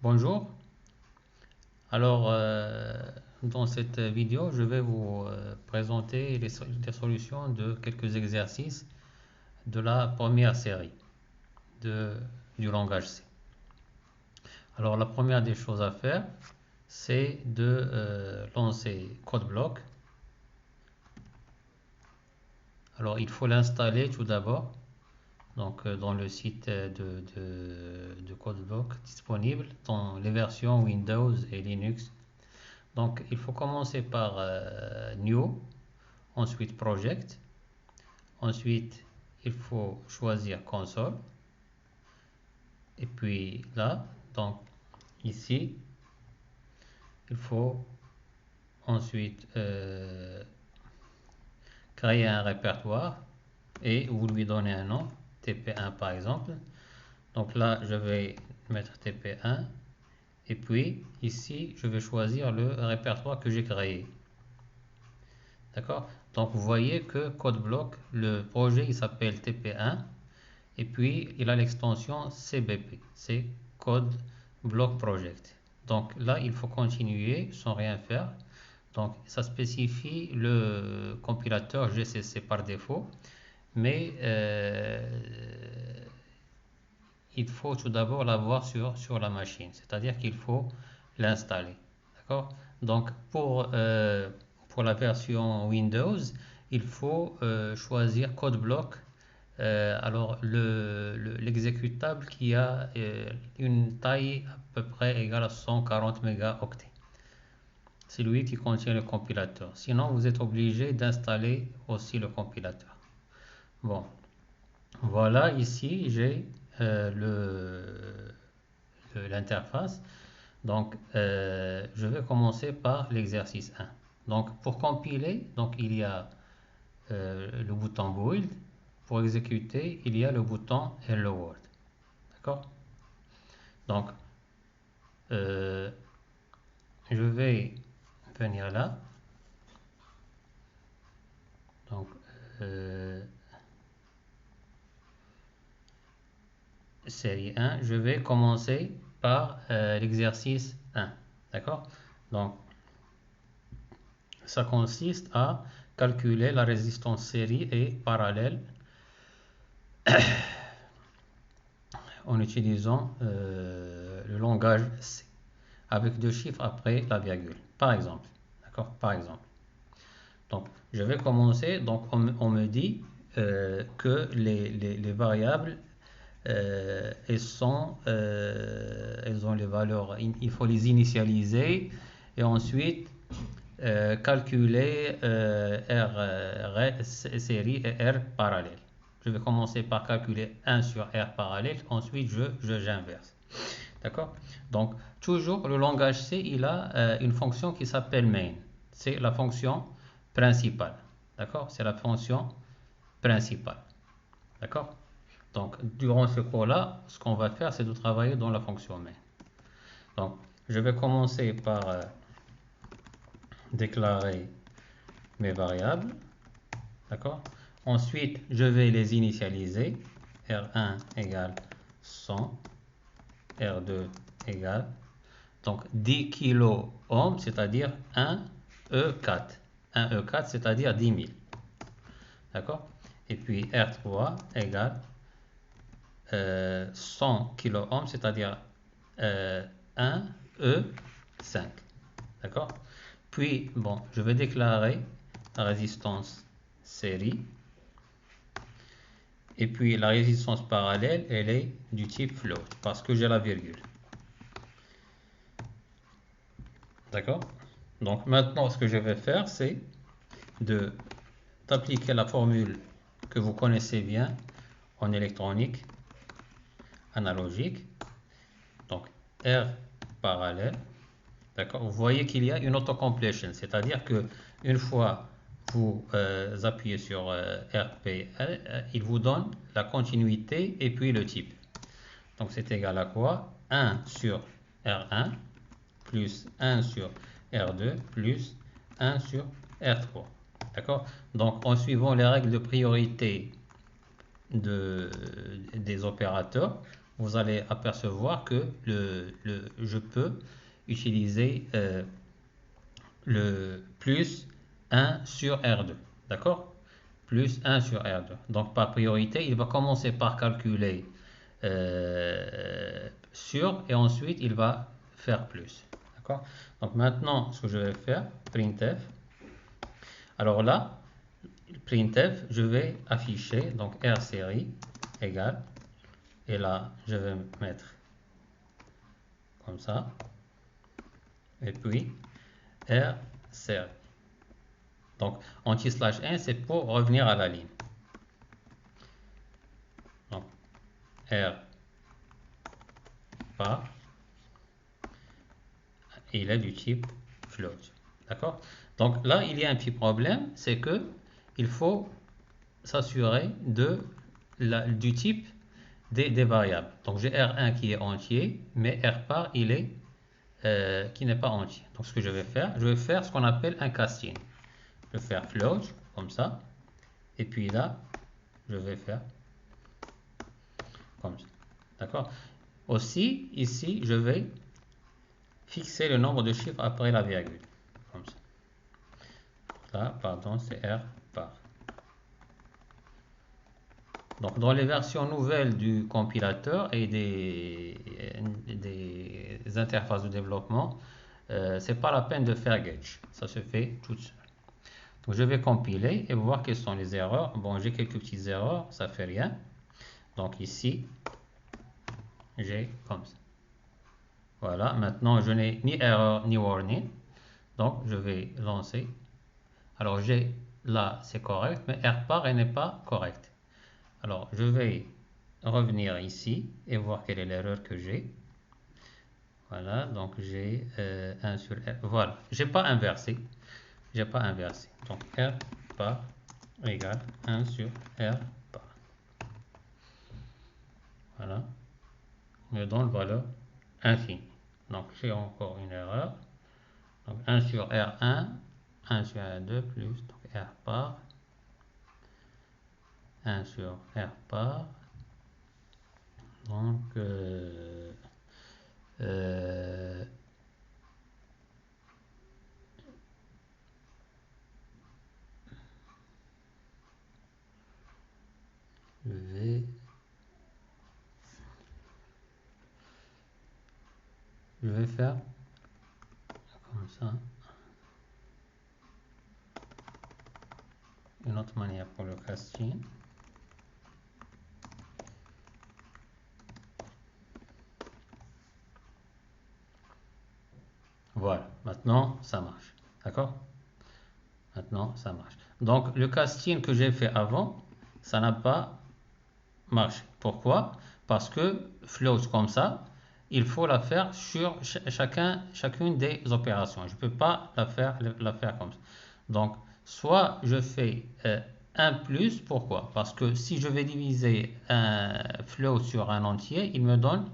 Bonjour. Alors, dans cette vidéo, je vais vous présenter les solutions de quelques exercices de la première série de, du langage C. Alors, la première des choses à faire, c'est de lancer CodeBlock. Alors, il faut l'installer tout d'abord. Donc, dans le site de CodeBlock disponible dans les versions Windows et Linux. Donc, il faut commencer par New, ensuite Project, ensuite il faut choisir Console, et puis là, donc ici, il faut ensuite créer un répertoire et vous lui donnez un nom, TP1 par exemple. Donc là, je vais mettre TP1 et puis ici, je vais choisir le répertoire que j'ai créé. D'accord? Donc vous voyez que CodeBlock, le projet il s'appelle TP1 et puis il a l'extension CBP, c'est Code Block Project. Donc là il faut continuer sans rien faire. Donc ça spécifie le compilateur GCC par défaut, mais il faut tout d'abord l'avoir sur la machine, c'est-à-dire qu'il faut l'installer. D'accord? Donc pour la version Windows, il faut choisir CodeBlock. Alors l'exécutable qui a une taille à peu près égale à 140 mégaoctets. C'est lui qui contient le compilateur. Sinon, vous êtes obligé d'installer aussi le compilateur. Bon, voilà, ici j'ai l'interface. Donc, je vais commencer par l'exercice 1. Donc, pour compiler, donc, il y a le bouton Build. Pour exécuter, il y a le bouton Hello World. D'accord? Donc, je vais venir là. Donc, série 1, je vais commencer par l'exercice 1. D'accord? Donc, ça consiste à calculer la résistance série et parallèle en utilisant le langage C avec deux chiffres après la virgule. Par exemple. D'accord? Par exemple. Donc, je vais commencer. Donc, on me dit que les variables elles ont les valeurs, il faut les initialiser et ensuite calculer R série et R parallèle. Je vais commencer par calculer 1 sur R parallèle, ensuite j'inverse. D'accord? Donc, toujours le langage C, il a une fonction qui s'appelle main. C'est la fonction principale. D'accord? C'est la fonction principale. D'accord? Donc, durant ce cours-là, ce qu'on va faire, c'est de travailler dans la fonction main. Donc, je vais commencer par déclarer mes variables. D'accord? Ensuite, je vais les initialiser. R1 égale 100. R2 égale donc 10 kilo ohms, c'est-à-dire 1 E4. 1 E4, c'est-à-dire 10 000. D'accord? Et puis R3 égale 100 kilo ohms, c'est-à-dire 1 E5. D'accord? Puis, bon, je vais déclarer la résistance série. Et puis, la résistance parallèle, elle est du type float, parce que j'ai la virgule. D'accord? Donc, maintenant, ce que je vais faire, c'est d'appliquer la formule que vous connaissez bien en électronique analogique. Donc, R parallèle. D'accord? Vous voyez qu'il y a une autocompletion, c'est-à-dire que une fois vous appuyez sur RPL, il vous donne la continuité et puis le type. Donc c'est égal à quoi? 1 sur R1 plus 1 sur R2 plus 1 sur R3. D'accord? Donc en suivant les règles de priorité des opérateurs, vous allez apercevoir que je peux utiliser le plus 1 sur R2. D'accord? Plus 1 sur R2. Donc par priorité, il va commencer par calculer sur et ensuite il va faire plus. D'accord? Donc maintenant, ce que je vais faire, printf. Alors là, printf, je vais afficher donc R série égale, et là je vais mettre comme ça, et puis R série. Donc anti/1 c'est pour revenir à la ligne. Donc R par, il est du type float. D'accord? Donc là il y a un petit problème, c'est que il faut s'assurer du type des variables. Donc j'ai R1 qui est entier, mais R par il est qui n'est pas entier. Donc ce que je vais faire ce qu'on appelle un casting. Je vais faire float comme ça, et puis là je vais faire comme ça. D'accord? Aussi ici je vais fixer le nombre de chiffres après la virgule. Comme ça. Là, pardon, c'est R par. Donc dans les versions nouvelles du compilateur et des interfaces de développement, c'est pas la peine de faire gauge, ça se fait tout seul. Donc je vais compiler et voir quelles sont les erreurs. Bon, j'ai quelques petites erreurs, ça fait rien. Donc ici, j'ai comme ça. Voilà, maintenant je n'ai ni erreur ni warning. Donc je vais lancer. Alors j'ai là c'est correct, mais R par n'est pas correct. Alors je vais revenir ici et voir quelle est l'erreur que j'ai. Voilà, donc j'ai 1 sur R. Voilà, j'ai pas inversé. J'ai pas inversé. Donc R par égale 1 sur R par. Voilà, me donne valeur infinie. Donc j'ai encore une erreur. Donc 1 sur R1, 1 sur R2 plus donc R par 1 sur R par. Donc je vais faire comme ça. Une autre manière pour le casting. Voilà, maintenant ça marche. D'accord? Maintenant ça marche. Donc le casting que j'ai fait avant, ça n'a pas marché. Pourquoi? Parce que float comme ça, il faut la faire sur chacune des opérations. Je ne peux pas la faire comme ça. Donc, soit je fais 1 plus, pourquoi? Parce que si je vais diviser un float sur un entier, il me donne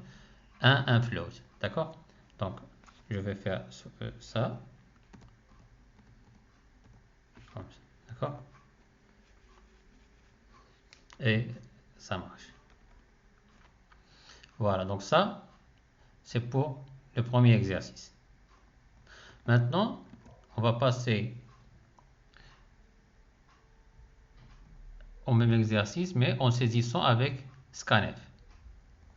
un float. D'accord? Donc, je vais faire ça. Comme ça. D'accord? Et ça marche. Voilà, donc ça, c'est pour le premier exercice. Maintenant, on va passer au même exercice, mais en saisissant avec scanf,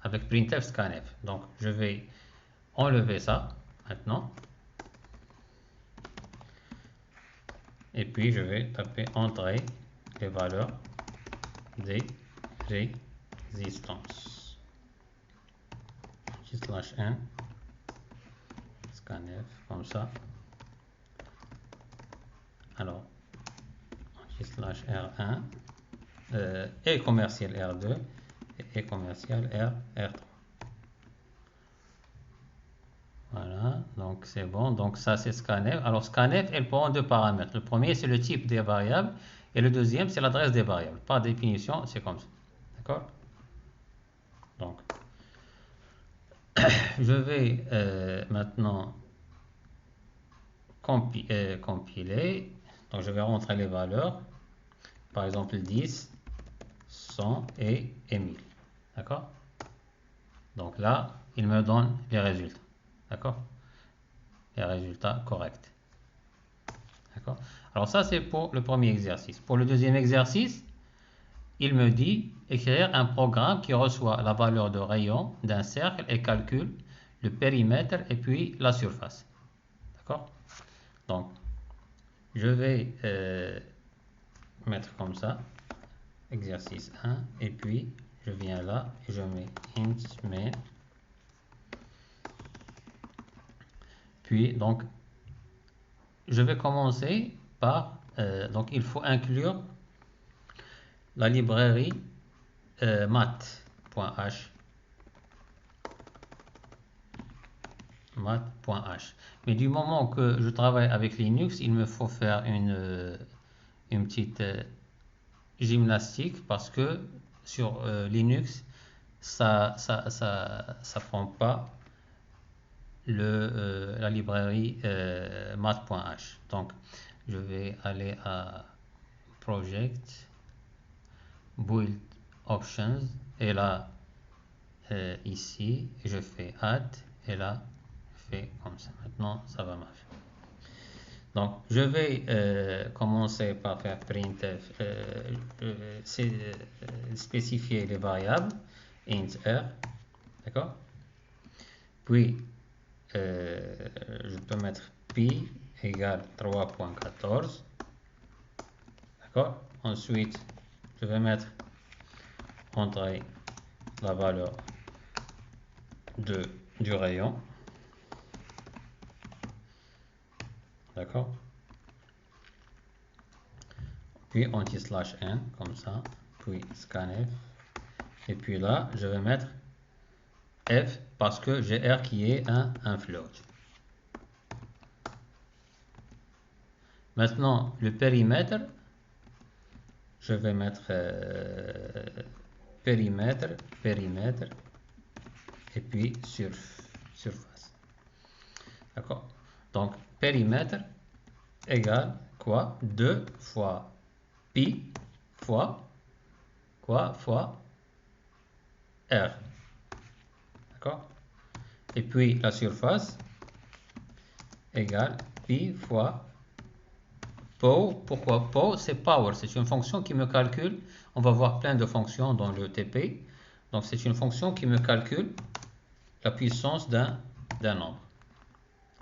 avec printf scanf. Donc, je vais enlever ça maintenant. Et puis, je vais taper entrée les valeurs des résistances. /1 scanf, comme ça. Alors, /R1 et commercial R2 et commercial R3. Voilà, donc c'est bon. Donc ça c'est scanf. Alors scanf, elle prend deux paramètres. Le premier c'est le type des variables et le deuxième c'est l'adresse des variables. Par définition, c'est comme ça. D'accord? Donc, je vais maintenant compiler. Donc je vais rentrer les valeurs. Par exemple 10, 100 et 1000. D'accord? Donc là, il me donne les résultats. D'accord? Les résultats corrects. D'accord? Alors ça, c'est pour le premier exercice. Pour le deuxième exercice, il me dit écrire un programme qui reçoit la valeur de rayon d'un cercle et calcule le périmètre et puis la surface. D'accord? Donc, je vais mettre comme ça, exercice 1, et puis je viens là et je mets int main. Puis, donc, je vais commencer par, donc il faut inclure la librairie math.h. math.h. Mais du moment que je travaille avec Linux, il me faut faire une petite gymnastique parce que sur Linux, ça prend pas la librairie math.h. Donc, je vais aller à Project, Build Options, et là, ici, je fais Add, et là, je fais comme ça. Maintenant, ça va marcher. Donc, je vais commencer par faire printf, spécifier les variables, int r, d'accord? Puis, je peux mettre pi égale 3.14, d'accord? Ensuite, je vais mettre entrée la valeur du rayon, d'accord? Puis anti/n comme ça, puis scanf, et puis là je vais mettre f parce que j'ai r qui est un float. Maintenant le périmètre, je vais mettre périmètre, et puis surface. D'accord? Donc périmètre égale quoi? 2 fois pi fois quoi? Fois r. D'accord? Et puis la surface égale pi fois POW. Pourquoi POW? C'est power, c'est une fonction qui me calcule. On va voir plein de fonctions dans le TP. Donc c'est une fonction qui me calcule la puissance d'un nombre.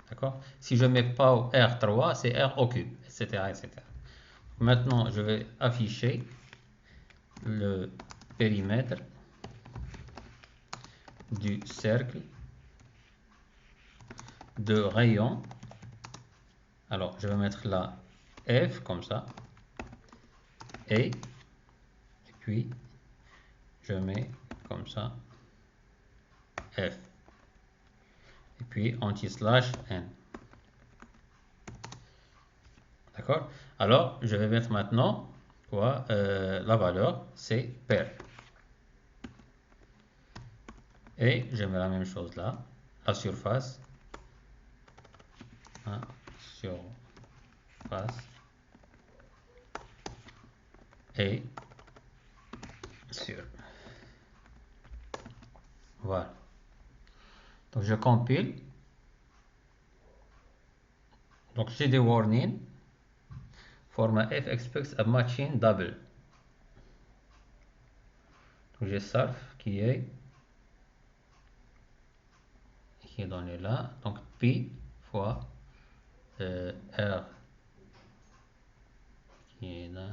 D'accord? Si je mets POW R3, c'est R au cube, etc., etc. Maintenant, je vais afficher le périmètre du cercle de rayon. Alors, je vais mettre là F comme ça. Et puis, je mets comme ça F. Et puis, anti/n. D'accord? Alors, je vais mettre maintenant quoi? La valeur, c'est pair. Et je mets la même chose là. La surface. Hein, surface. Et sur. Voilà. Donc, je compile. Donc, j'ai des warnings. Format f expects a matching double. Donc, j'ai surf qui est donné là. Donc, pi fois r qui est là.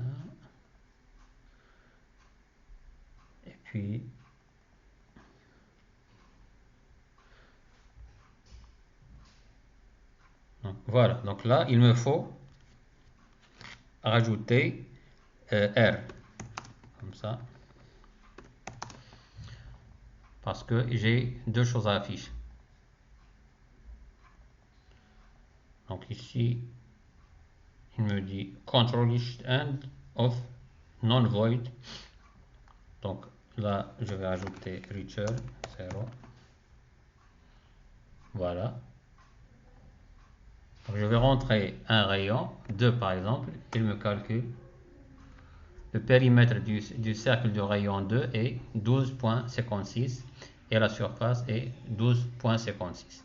Et puis, donc, voilà. Donc là, il me faut rajouter R. Comme ça. Parce que j'ai deux choses à afficher. Donc ici, il me dit control list end of non-void. Donc là, je vais ajouter return 0. Voilà. Donc, je vais rentrer un rayon, 2 par exemple. Il me calcule. Le périmètre du cercle de rayon 2 est 12.56. et la surface est 12,56.